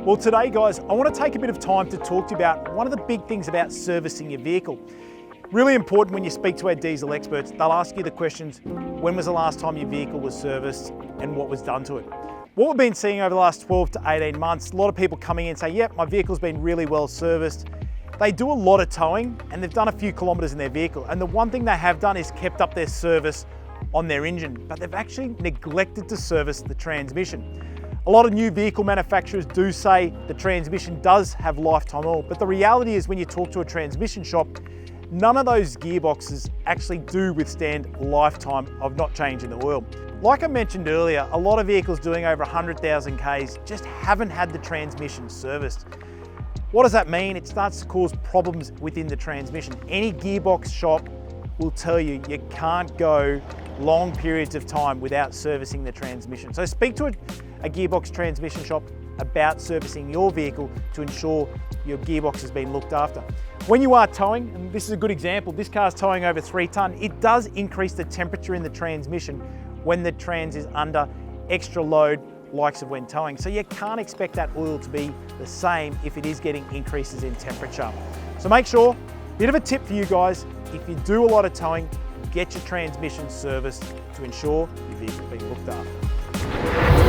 Well, today guys, I want to take a bit of time to talk to you about one of the big things about servicing your vehicle. Really important when you speak to our diesel experts, they'll ask you the questions, when was the last time your vehicle was serviced and what was done to it? What we've been seeing over the last 12 to 18 months, a lot of people coming in and say, yep, my vehicle's been really well serviced. They do a lot of towing and they've done a few kilometres in their vehicle. And the one thing they have done is kept up their service on their engine, but they've actually neglected to service the transmission. A lot of new vehicle manufacturers do say the transmission does have lifetime oil, but the reality is when you talk to a transmission shop, none of those gearboxes actually do withstand lifetime of not changing the oil. Like I mentioned earlier, a lot of vehicles doing over 100,000 Ks just haven't had the transmission serviced. What does that mean? It starts to cause problems within the transmission. Any gearbox shop will tell you you can't go long periods of time without servicing the transmission. So speak to a gearbox transmission shop about servicing your vehicle to ensure your gearbox has been looked after. When you are towing, and this is a good example, this car's towing over 3 tonne, it does increase the temperature in the transmission when the trans is under extra load, likes of when towing. So you can't expect that oil to be the same if it is getting increases in temperature. So make sure, bit of a tip for you guys, if you do a lot of towing, get your transmission serviced to ensure your vehicle's being looked after.